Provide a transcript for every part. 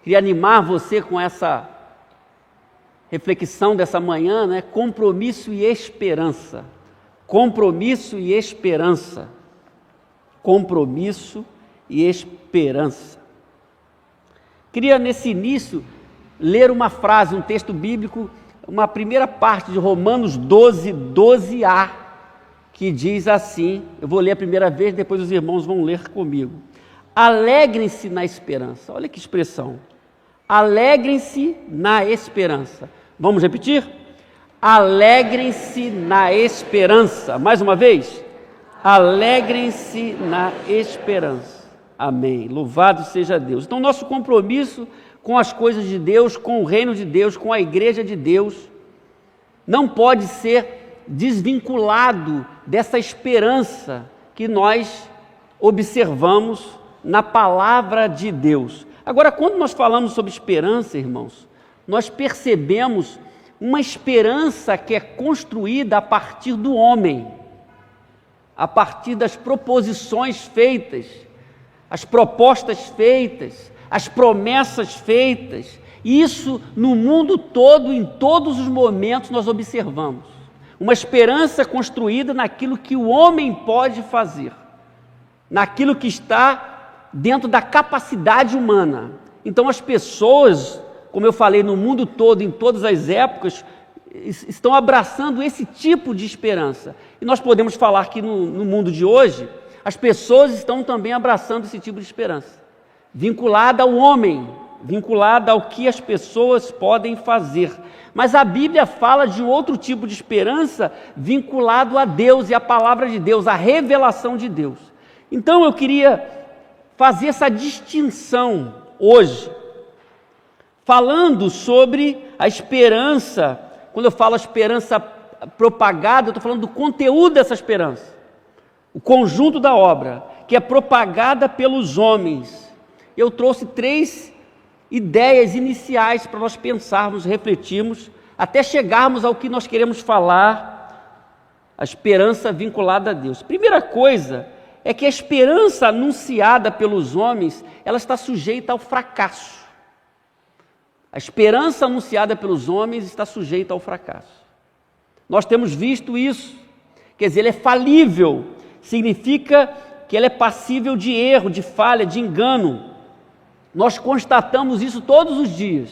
Queria animar você com essa reflexão dessa manhã, né? Compromisso e esperança. Compromisso e esperança. Compromisso e esperança. Queria, nesse início, ler uma frase, um texto bíblico, uma primeira parte de Romanos 12, 12a, que diz assim, eu vou ler a primeira vez, depois os irmãos vão ler comigo. Alegrem-se na esperança. Olha que expressão. Alegrem-se na esperança. Vamos repetir? Alegrem-se na esperança. Mais uma vez. Alegrem-se na esperança. Amém. Louvado seja Deus. Então, nosso compromisso com as coisas de Deus, com o reino de Deus, com a igreja de Deus, não pode ser desvinculado dessa esperança que nós observamos na palavra de Deus. Agora, quando nós falamos sobre esperança, irmãos, nós percebemos uma esperança que é construída a partir do homem, a partir das proposições feitas, as propostas feitas, as promessas feitas. Isso no mundo todo, em todos os momentos, nós observamos. Uma esperança construída naquilo que o homem pode fazer, naquilo que está dentro da capacidade humana. Então as pessoas, como eu falei, no mundo todo, em todas as épocas, estão abraçando esse tipo de esperança. E nós podemos falar que no mundo de hoje, as pessoas estão também abraçando esse tipo de esperança, vinculada ao homem, vinculada ao que as pessoas podem fazer. Mas a Bíblia fala de outro tipo de esperança vinculado a Deus e a palavra de Deus, a revelação de Deus. Então eu queria fazer essa distinção hoje, falando sobre a esperança. Quando eu falo esperança propagada, eu estou falando do conteúdo dessa esperança, o conjunto da obra, que é propagada pelos homens. Eu trouxe 3 ideias iniciais para nós pensarmos, refletirmos, até chegarmos ao que nós queremos falar, a esperança vinculada a Deus. Primeira coisa é que a esperança anunciada pelos homens, ela está sujeita ao fracasso. A esperança anunciada pelos homens está sujeita ao fracasso. Nós temos visto isso, quer dizer, ele é falível, significa que ele é passível de erro, de falha, de engano. Nós constatamos isso todos os dias.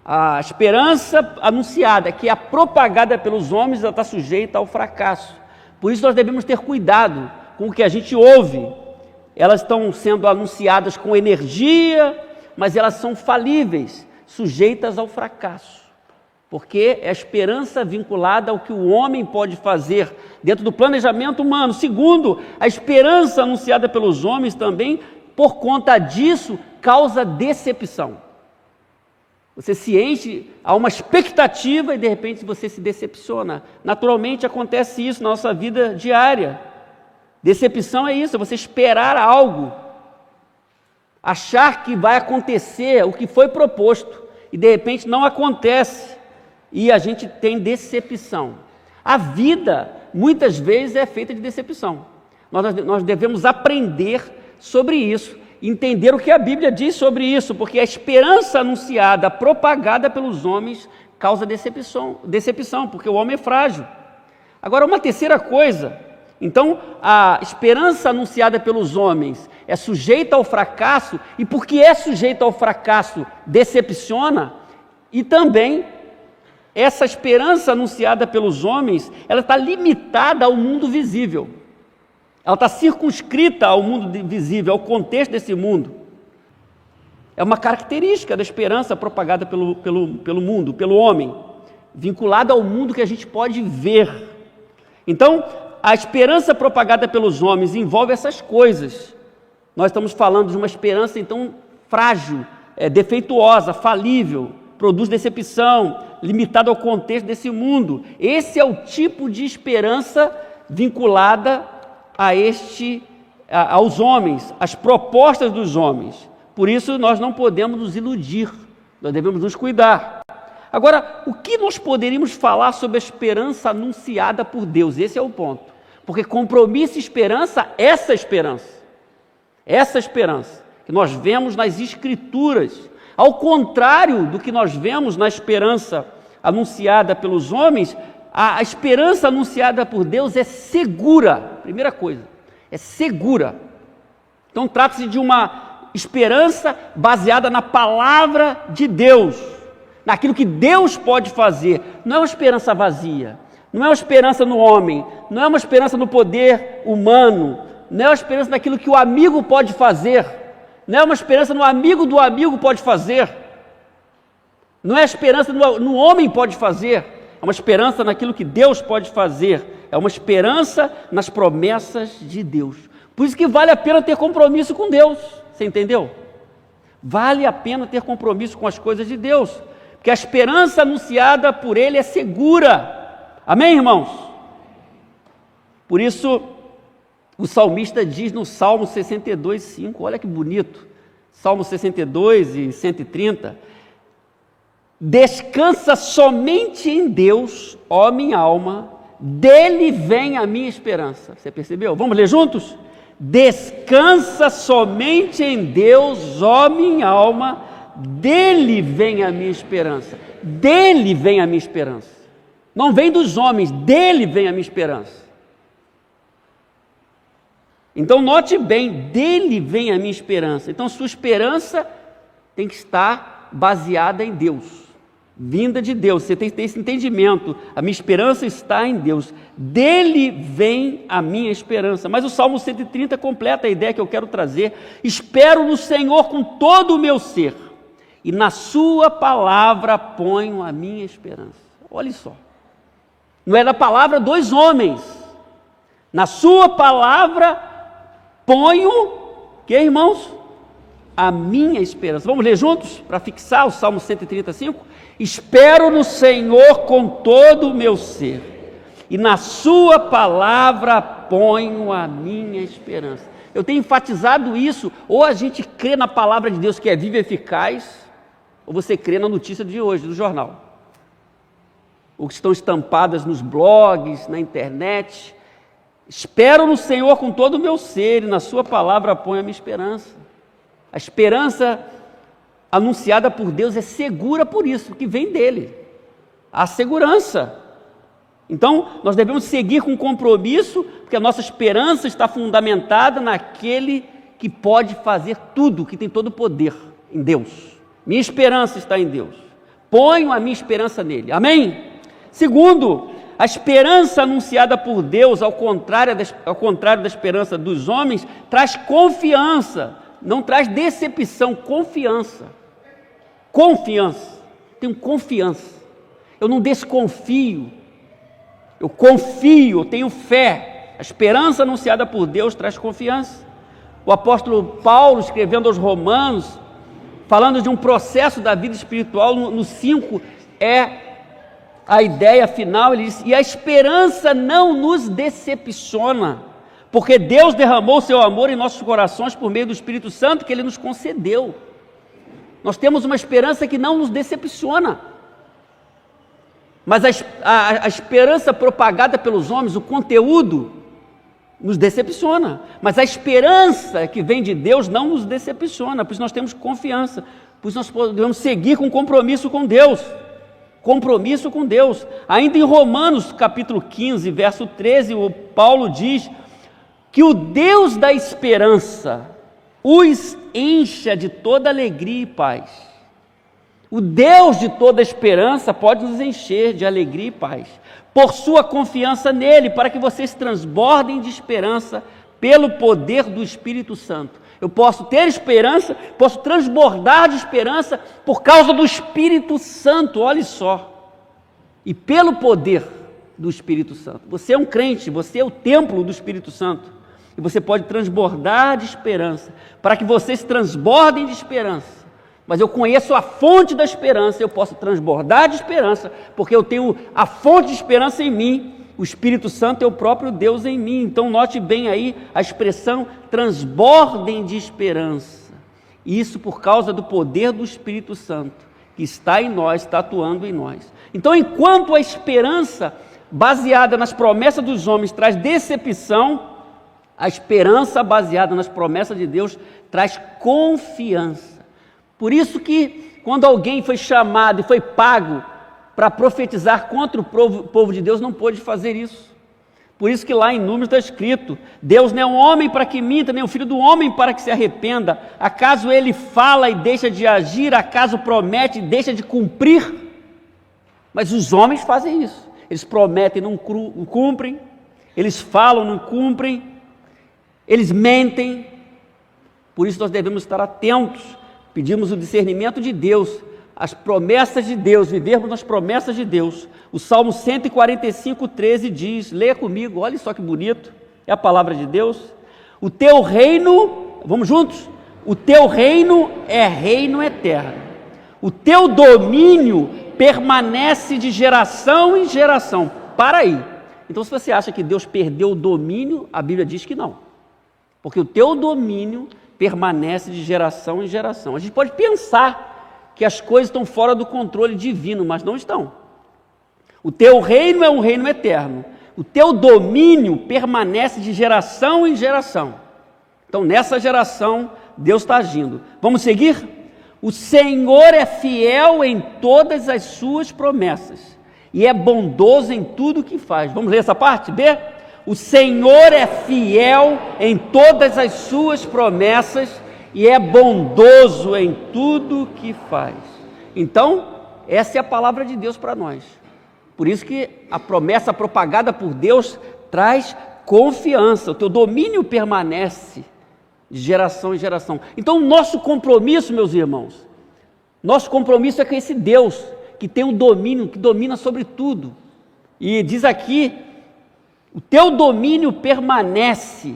A esperança anunciada, que é propagada pelos homens, ela está sujeita ao fracasso. Por isso nós devemos ter cuidado com o que a gente ouve. Elas estão sendo anunciadas com energia, mas elas são falíveis, sujeitas ao fracasso. Porque é a esperança vinculada ao que o homem pode fazer dentro do planejamento humano. Segundo, a esperança anunciada pelos homens também, por conta disso, causa decepção. Você se enche, há uma expectativa e de repente você se decepciona. Naturalmente acontece isso na nossa vida diária. Decepção é isso, é você esperar algo, achar que vai acontecer o que foi proposto e de repente não acontece e a gente tem decepção. A vida muitas vezes é feita de decepção. Nós devemos aprender sobre isso, entender o que a Bíblia diz sobre isso, porque a esperança anunciada, propagada pelos homens, causa decepção, porque o homem é frágil. Agora, uma terceira coisa, então, a esperança anunciada pelos homens é sujeita ao fracasso, e porque é sujeita ao fracasso, decepciona, e também essa esperança anunciada pelos homens, ela está limitada ao mundo visível. Ela está circunscrita ao mundo visível, ao contexto desse mundo. É uma característica da esperança propagada pelo mundo, pelo homem, vinculada ao mundo que a gente pode ver. Então, a esperança propagada pelos homens envolve essas coisas. Nós estamos falando de uma esperança, então, frágil, defeituosa, falível, produz decepção, limitada ao contexto desse mundo. Esse é o tipo de esperança vinculada aos homens, às propostas dos homens. Por isso nós não podemos nos iludir, nós devemos nos cuidar. Agora, o que nós poderíamos falar sobre a esperança anunciada por Deus? Esse é o ponto. Porque compromisso e esperança, essa esperança que nós vemos nas Escrituras. Ao contrário do que nós vemos na esperança anunciada pelos homens, a esperança anunciada por Deus é segura. Primeira coisa, é segura. Então trata-se de uma esperança baseada na palavra de Deus, naquilo que Deus pode fazer. Não é uma esperança vazia, não é uma esperança no homem, não é uma esperança no poder humano, não é uma esperança naquilo que o amigo pode fazer, não é uma esperança no amigo do amigo pode fazer, não é a esperança no homem pode fazer, é uma esperança naquilo que Deus pode fazer, é uma esperança nas promessas de Deus. Por isso que vale a pena ter compromisso com Deus, você entendeu? Vale a pena ter compromisso com as coisas de Deus, porque a esperança anunciada por Ele é segura. Amém, irmãos? Por isso, o salmista diz no Salmo 62, 5, olha que bonito, Salmo 62 e 130, descansa somente em Deus, ó minha alma, dele vem a minha esperança. Você percebeu? Vamos ler juntos? Descansa somente em Deus, ó minha alma, dele vem a minha esperança. Dele vem a minha esperança. Não vem dos homens, dele vem a minha esperança. Então note bem, dele vem a minha esperança. Então sua esperança tem que estar baseada em Deus, vinda de Deus. Você tem que ter esse entendimento. A minha esperança está em Deus. Dele vem a minha esperança. Mas o Salmo 130 completa a ideia que eu quero trazer. Espero no Senhor com todo o meu ser, e na sua palavra ponho a minha esperança. Olha só. Não é da palavra dos homens. Na sua palavra ponho, que irmãos? A minha esperança. Vamos ler juntos para fixar o Salmo 135? Espero no Senhor com todo o meu ser, e na sua palavra ponho a minha esperança. Eu tenho enfatizado isso. Ou a gente crê na palavra de Deus, que é viva e eficaz, ou você crê na notícia de hoje, do jornal, ou que estão estampadas nos blogs, na internet. Espero no Senhor com todo o meu ser, e na sua palavra ponho a minha esperança. A esperança anunciada por Deus é segura por isso, que vem dele. A segurança. Então, nós devemos seguir com compromisso, porque a nossa esperança está fundamentada naquele que pode fazer tudo, que tem todo o poder, em Deus. Minha esperança está em Deus. Ponho a minha esperança nele. Amém? Segundo, a esperança anunciada por Deus, ao contrário da esperança dos homens, traz confiança, não traz decepção, confiança. Confiança. Tenho confiança. Eu não desconfio. Eu confio, eu tenho fé. A esperança anunciada por Deus traz confiança. O apóstolo Paulo, escrevendo aos Romanos, falando de um processo da vida espiritual, no 5, é a ideia final, ele diz: e a esperança não nos decepciona, porque Deus derramou o seu amor em nossos corações por meio do Espírito Santo que Ele nos concedeu. Nós temos uma esperança que não nos decepciona. Mas a esperança propagada pelos homens, o conteúdo, nos decepciona. Mas a esperança que vem de Deus não nos decepciona, por isso nós temos confiança, por isso nós podemos seguir com compromisso com Deus. Compromisso com Deus. Ainda em Romanos capítulo 15, verso 13, o Paulo diz que o Deus da esperança os encha de toda alegria e paz. O Deus de toda esperança pode nos encher de alegria e paz, por sua confiança nele, para que vocês transbordem de esperança pelo poder do Espírito Santo. Eu posso ter esperança, posso transbordar de esperança por causa do Espírito Santo, olha só. E pelo poder do Espírito Santo. Você é um crente, você é o templo do Espírito Santo. E você pode transbordar de esperança, para que vocês transbordem de esperança. Mas eu conheço a fonte da esperança, eu posso transbordar de esperança, porque eu tenho a fonte de esperança em mim. O Espírito Santo é o próprio Deus em mim. Então note bem aí a expressão transbordem de esperança. Isso por causa do poder do Espírito Santo, que está em nós, está atuando em nós. Então, enquanto a esperança baseada nas promessas dos homens traz decepção, A esperança baseada nas promessas de Deus traz confiança. Por isso que quando alguém foi chamado e foi pago para profetizar contra o povo de Deus, não pôde fazer isso. Por isso que lá em Números está escrito: Deus não é um homem para que minta, nem o filho do homem para que se arrependa. Acaso ele fala e deixa de agir? Acaso promete e deixa de cumprir? Mas os homens fazem isso. Eles prometem e não cumprem. Eles falam, não cumprem. Eles mentem. Por isso nós devemos estar atentos. Pedimos o discernimento de Deus, as promessas de Deus, vivermos nas promessas de Deus. O Salmo 145, 13 diz, leia comigo, olha só que bonito, é a palavra de Deus. O teu reino, vamos juntos? O teu reino é reino eterno. O teu domínio permanece de geração em geração. Para aí. Então, se você acha que Deus perdeu o domínio, a Bíblia diz que não. Porque o teu domínio permanece de geração em geração. A gente pode pensar que as coisas estão fora do controle divino, mas não estão. O teu reino é um reino eterno. O teu domínio permanece de geração em geração. Então, nessa geração, Deus está agindo. Vamos seguir? O Senhor é fiel em todas as suas promessas e é bondoso em tudo o que faz. Vamos ler essa parte? B. O Senhor é fiel em todas as suas promessas e é bondoso em tudo que faz. Então, essa é a palavra de Deus para nós. Por isso que a promessa propagada por Deus traz confiança. O teu domínio permanece de geração em geração. Então, o nosso compromisso, meus irmãos, nosso compromisso é com esse Deus que tem um domínio, que domina sobre tudo. E diz aqui: o teu domínio permanece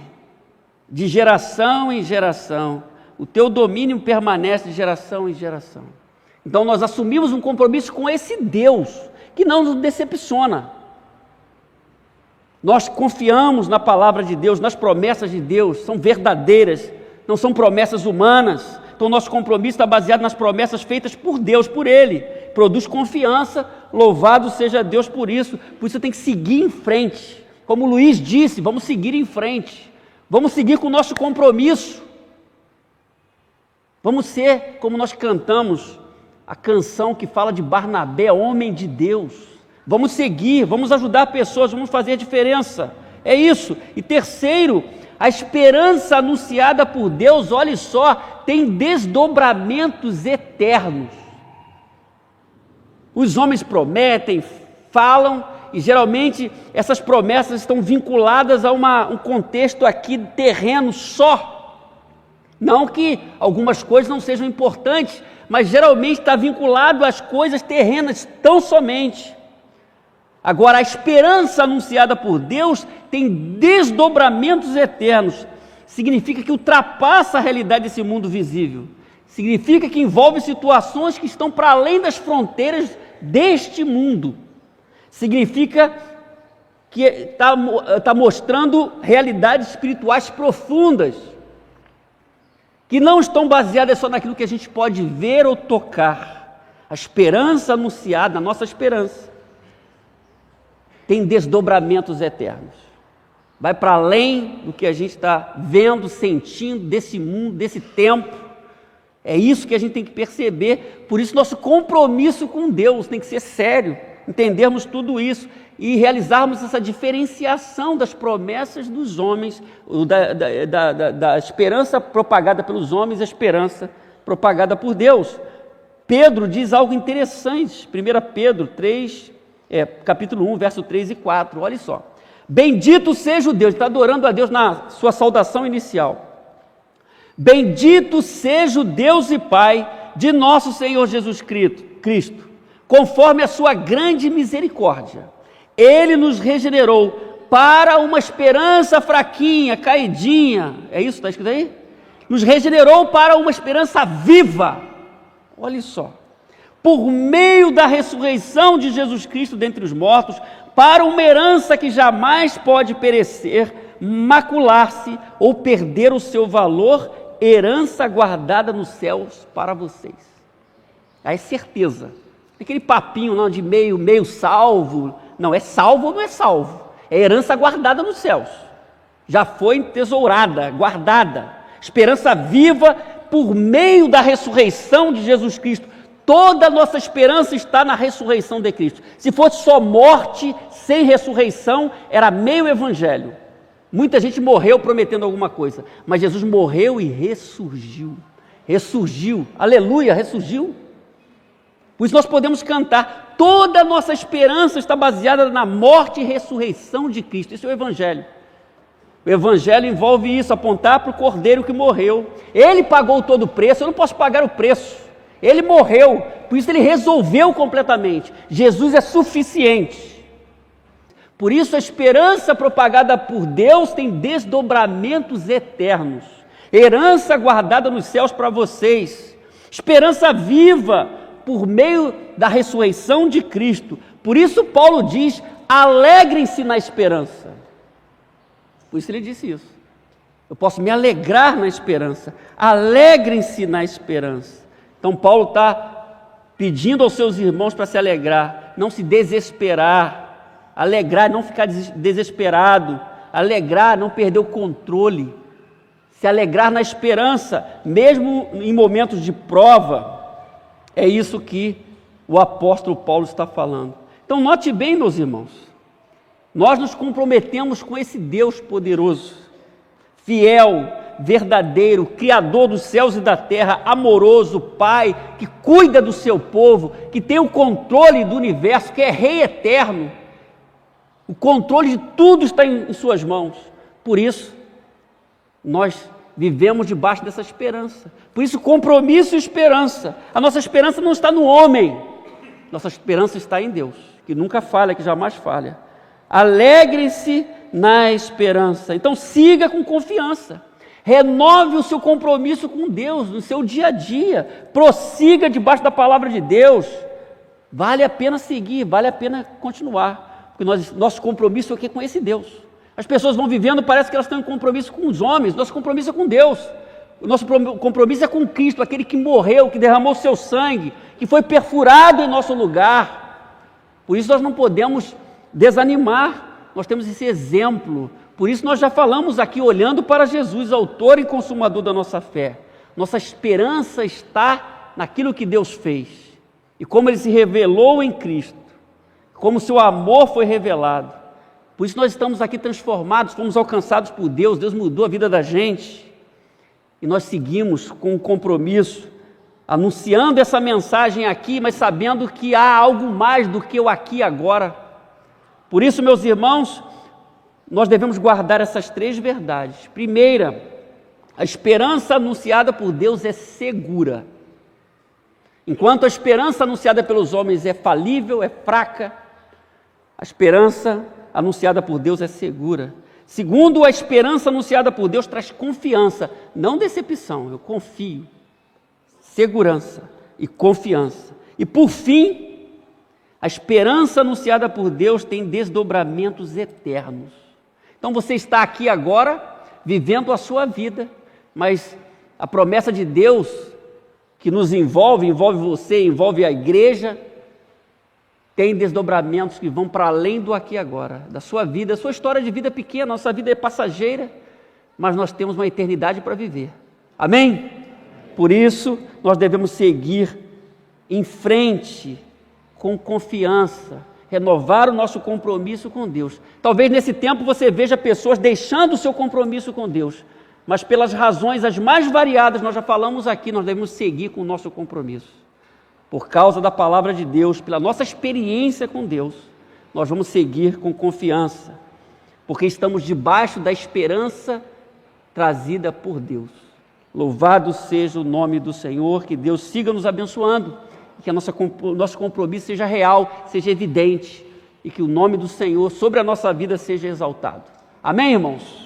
de geração em geração. O teu domínio permanece de geração em geração. Então nós assumimos um compromisso com esse Deus, que não nos decepciona. Nós confiamos na palavra de Deus, nas promessas de Deus, são verdadeiras, não são promessas humanas. Então nosso compromisso está baseado nas promessas feitas por Deus, por Ele. Produz confiança, louvado seja Deus por isso. Por isso tem que seguir em frente. Como o Luiz disse, vamos seguir em frente. Vamos seguir com o nosso compromisso. Vamos ser como nós cantamos a canção que fala de Barnabé, homem de Deus. Vamos seguir, vamos ajudar pessoas, vamos fazer a diferença. É isso. E terceiro, a esperança anunciada por Deus, olhe só, tem desdobramentos eternos. Os homens prometem, falam, e geralmente essas promessas estão vinculadas a um contexto aqui terreno só. Não que algumas coisas não sejam importantes, mas geralmente está vinculado às coisas terrenas tão somente. Agora, a esperança anunciada por Deus tem desdobramentos eternos. Significa que ultrapassa a realidade desse mundo visível. Significa que envolve situações que estão para além das fronteiras deste mundo. Significa que está mostrando realidades espirituais profundas, que não estão baseadas só naquilo que a gente pode ver ou tocar. A esperança anunciada, a nossa esperança, tem desdobramentos eternos. Vai para além do que a gente está vendo, sentindo desse mundo, desse tempo. É isso que a gente tem que perceber. Por isso nosso compromisso com Deus tem que ser sério. Entendermos tudo isso e realizarmos essa diferenciação das promessas dos homens, da esperança propagada pelos homens, a esperança propagada por Deus. Pedro diz algo interessante, 1 Pedro 3, capítulo 1, verso 3 e 4, olha só. Bendito seja o Deus, está adorando a Deus na sua saudação inicial. Bendito seja o Deus e Pai de nosso Senhor Jesus Cristo, conforme a sua grande misericórdia. Ele nos regenerou para uma esperança fraquinha, caidinha. É isso que está escrito aí? Nos regenerou para uma esperança viva. Olha só. Por meio da ressurreição de Jesus Cristo dentre os mortos, para uma herança que jamais pode perecer, macular-se ou perder o seu valor, herança guardada nos céus para vocês. Aí é certeza. Aquele papinho não de meio salvo. Não, é salvo ou não é salvo? É herança guardada nos céus. já foi entesourada, guardada. Esperança viva por meio da ressurreição de Jesus Cristo. Toda a nossa esperança está na ressurreição de Cristo. Se fosse só morte sem ressurreição, era meio evangelho. Muita gente morreu prometendo alguma coisa, mas Jesus morreu e ressurgiu. Ressurgiu, aleluia, ressurgiu. Por isso nós podemos cantar, toda a nossa esperança está baseada na morte e ressurreição de Cristo. Isso é o evangelho. O evangelho envolve isso, apontar para o Cordeiro que morreu. Ele pagou todo o preço, eu não posso pagar o preço. Ele morreu, por isso ele resolveu completamente. Jesus é suficiente. Por isso a esperança propagada por Deus tem desdobramentos eternos. Herança guardada nos céus para vocês. Esperança viva por meio da ressurreição de Cristo. Por isso Paulo diz, alegrem-se na esperança. Por isso ele disse isso. Eu posso me alegrar na esperança. Alegrem-se na esperança. Então Paulo está pedindo aos seus irmãos para se alegrar, não se desesperar, alegrar, não ficar desesperado, alegrar, não perder o controle, se alegrar na esperança, mesmo em momentos de prova. É isso que o apóstolo Paulo está falando. Então note bem, meus irmãos, nós nos comprometemos com esse Deus poderoso, fiel, verdadeiro, Criador dos céus e da terra, amoroso, Pai, que cuida do seu povo, que tem o controle do universo, que é Rei eterno. O controle de tudo está em suas mãos. Por isso, nós vivemos debaixo dessa esperança. Por isso, compromisso e esperança. A nossa esperança não está no homem, nossa esperança está em Deus, que nunca falha, que jamais falha. Alegre-se na esperança. Então, siga com confiança. Renove o seu compromisso com Deus no seu dia a dia. Prossiga debaixo da palavra de Deus. Vale a pena seguir, vale a pena continuar. Porque nosso compromisso aqui é com esse Deus. As pessoas vão vivendo, parece que elas estão em compromisso com os homens. Nosso compromisso é com Deus. O nosso compromisso é com Cristo, aquele que morreu, que derramou o seu sangue, que foi perfurado em nosso lugar. Por isso nós não podemos desanimar. Nós temos esse exemplo. Por isso nós já falamos aqui, olhando para Jesus, autor e consumador da nossa fé. Nossa esperança está naquilo que Deus fez. E como Ele se revelou em Cristo. Como o seu amor foi revelado. Por isso nós estamos aqui transformados, fomos alcançados por Deus. Deus mudou a vida da gente. E nós seguimos com um compromisso, anunciando essa mensagem aqui, mas sabendo que há algo mais do que o aqui e agora. Por isso, meus irmãos, nós devemos guardar essas três verdades. Primeira, a esperança anunciada por Deus é segura. Enquanto a esperança anunciada pelos homens é falível, é fraca, a esperança anunciada por Deus é segura. Segundo, a esperança anunciada por Deus traz confiança, não decepção, eu confio. Segurança e confiança. E por fim, a esperança anunciada por Deus tem desdobramentos eternos. Então você está aqui agora, vivendo a sua vida, mas a promessa de Deus que nos envolve você, envolve a igreja, tem desdobramentos que vão para além do aqui e agora, da sua vida. A sua história de vida é pequena, nossa vida é passageira, mas nós temos uma eternidade para viver. Amém? Por isso, nós devemos seguir em frente, com confiança, renovar o nosso compromisso com Deus. Talvez nesse tempo você veja pessoas deixando o seu compromisso com Deus, mas pelas razões as mais variadas, nós já falamos aqui, nós devemos seguir com o nosso compromisso. Por causa da palavra de Deus, pela nossa experiência com Deus, nós vamos seguir com confiança, porque estamos debaixo da esperança trazida por Deus. Louvado seja o nome do Senhor, que Deus siga nos abençoando, que o nosso compromisso seja real, seja evidente, e que o nome do Senhor sobre a nossa vida seja exaltado. Amém, irmãos?